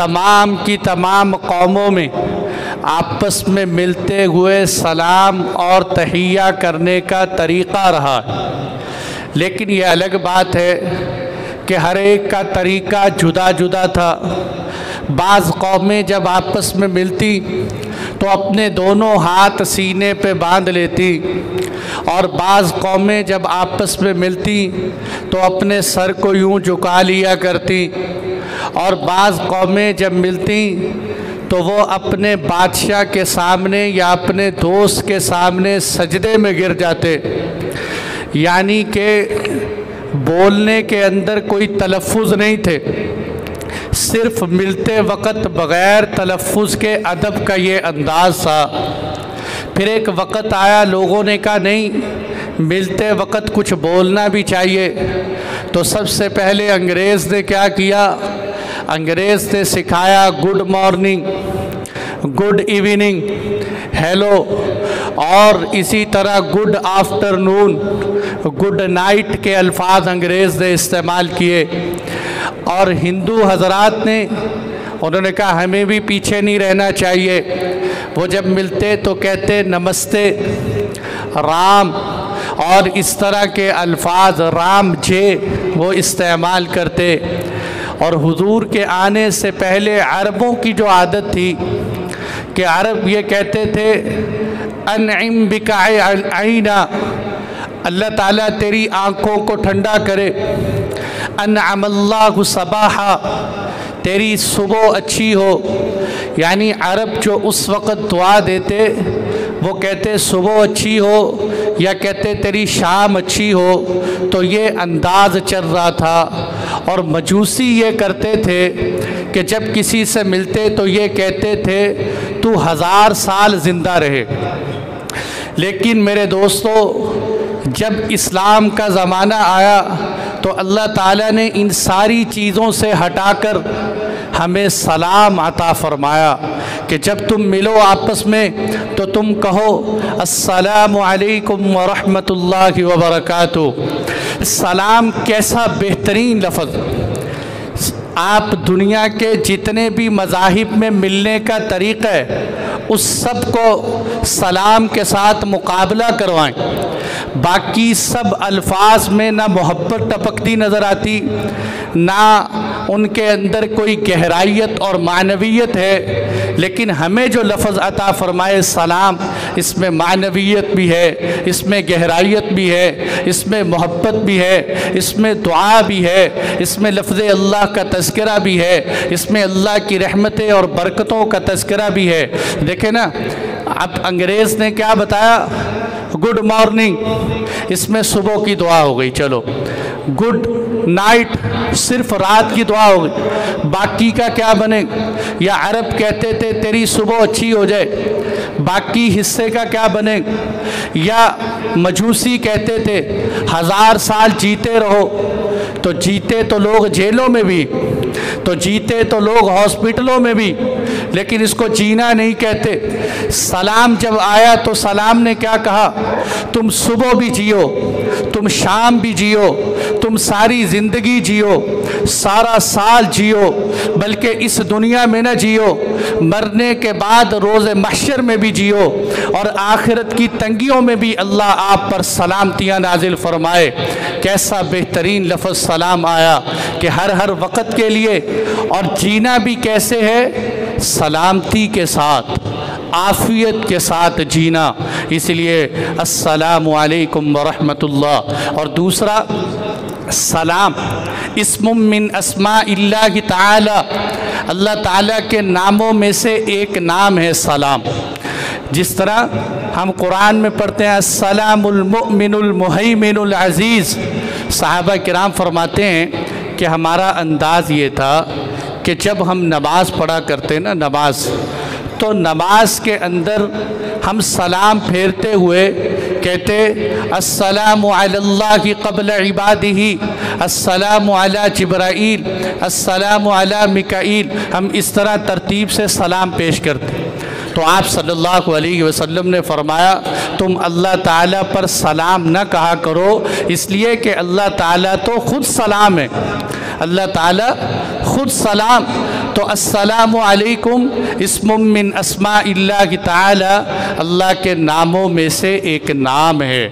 तमाम की तमाम कौमों में आपस में मिलते हुए सलाम और तहिया करने का तरीक़ा रहा है। लेकिन ये अलग बात है कि हर एक का तरीक़ा जुदा जुदा था। बाज़ कौमें जब आपस में मिलती तो अपने दोनों हाथ सीने पे बांध लेती, और बाज़ कौमें जब आपस में मिलती तो अपने सर को यूं झुका लिया करती, और बाज़ कौमें जब मिलती तो वो अपने बादशाह के सामने या अपने दोस्त के सामने सजदे में गिर जाते। यानी कि बोलने के अंदर कोई तलफ़ुज़ नहीं थे, सिर्फ मिलते वक़्त बग़ैर तलफ़ुज़ के अदब का ये अंदाज़ था। फिर एक वक़्त आया, लोगों ने कहा नहीं, मिलते वक़्त कुछ बोलना भी चाहिए। तो सबसे पहले अंग्रेज़ ने क्या किया, अंग्रेज़ ने सिखाया good morning, good evening, hello, और इसी तरह गुड आफ्टरनून, गुड नाइट के अल्फाज अंग्रेज़ ने इस्तेमाल किए। और हिंदू हजरात ने, उन्होंने कहा हमें भी पीछे नहीं रहना चाहिए। वो जब मिलते तो कहते नमस्ते, राम, और इस तरह के अल्फाज राम जे वो इस्तेमाल करते। और हुजूर के आने से पहले अरबों की जो आदत थी कि अरब ये कहते थे अनइम बिका आईना, अल्लाह ताला तेरी आँखों को ठंडा करे, अनअमल्लाहु सबाहा, तेरी सुबह अच्छी हो। यानी अरब जो उस वक़्त दुआ देते वो कहते सुबह अच्छी हो या कहते तेरी शाम अच्छी हो। तो ये अंदाज़ चल रहा था। और मजूसी ये करते थे कि जब किसी से मिलते तो ये कहते थे तू 1000 साल ज़िंदा रहे। लेकिन मेरे दोस्तों, जब इस्लाम का ज़माना आया तो अल्लाह ताला ने इन सारी चीज़ों से हटाकर हमें सलाम अता फ़रमाया कि जब तुम मिलो आपस में तो तुम कहो अस्सलामु अलैकुम व रहमतुल्लाहि व बरकातुहू। सलाम कैसा बेहतरीन लफ्ज़। आप दुनिया के जितने भी मज़ाहिब में मिलने का तरीक़ा है उस सब को सलाम के साथ मुकाबला करवाएं। बाकी सब अल्फाज में ना मोहब्बत टपकती नज़र आती, ना उनके अंदर कोई गहराइयत और मानवियत है। लेकिन हमें जो लफ्ज़ अता फ़रमाए सलाम, इसमें मानवियत भी है, इसमें गहराइयत भी है, इसमें मोहब्बत भी है, इसमें दुआ भी है, इसमें लफ्ज़ अल्लाह का तज़किरा भी है, इसमें अल्लाह की रहमतें और बरकतों का तज़किरा भी है। देखें ना, अब अंग्रेज़ ने क्या बताया, गुड मॉर्निंग, इसमें सुबह की दुआ हो गई। चलो, गुड नाइट सिर्फ रात की दुआ हो गई, बाकी का क्या बने। या अरब कहते थे तेरी सुबह अच्छी हो जाए, बाकी हिस्से का क्या बने। या मजूसी कहते थे 1000 साल जीते रहो। तो जीते तो लोग जेलों में भी, तो जीते तो लोग हॉस्पिटलों में भी, लेकिन इसको जीना नहीं कहते। सलाम जब आया तो सलाम ने क्या कहा, तुम सुबह भी जियो, तुम शाम भी जियो, तुम सारी ज़िंदगी जियो, सारा साल जियो, बल्कि इस दुनिया में न जियो, मरने के बाद रोज़े महशर में भी जियो, और आखिरत की तंगियों में भी अल्लाह आप पर सलामतियाँ नाजिल फरमाए। कैसा बेहतरीन लफ्ज़ सलाम आया कि हर वक़्त के लिए। और जीना भी कैसे है, सलामती के साथ, आफ़ियत के साथ जीना। इसलिए अस्सलामु अलैकुम व रहमतुल्लाह। और दूसरा, सलाम इस्मुम मिन अस्माइल्लाहि ताला, अल्लाह ताला के नामों में से एक नाम है सलाम। जिस तरह हम कुरान में पढ़ते हैं अस्सलामुल मुमिनुल मुहैमिनुल अज़ीज़, सहाबा किराम फरमाते हैं कि हमारा अंदाज़ ये था कि जब हम नमाज़ पढ़ा करते ना, नमाज, तो नमाज के अंदर हम सलाम फेरते हुए कहते अस्सलामु अलल्लाहि क़ब्ल इबादिही, अस्सलामु अला जिब्राईल, अस्सलामु अला मिकाईल। हम इस तरह तरतीब से सलाम पेश करते। तो आप सल्लल्लाहु अलैहि वसल्लम ने फरमाया तुम अल्लाह ताला पर सलाम न कहा करो, इसलिए कि अल्लाह ताला तो ख़ुद सलाम है, अल्लाह ताला ख़ुद सलाम। तो तो अस्सलामु अलैकुम इस्मुम मिन अस्माइल्लाहि ताला, अल्लाह के नामों में से एक नाम है।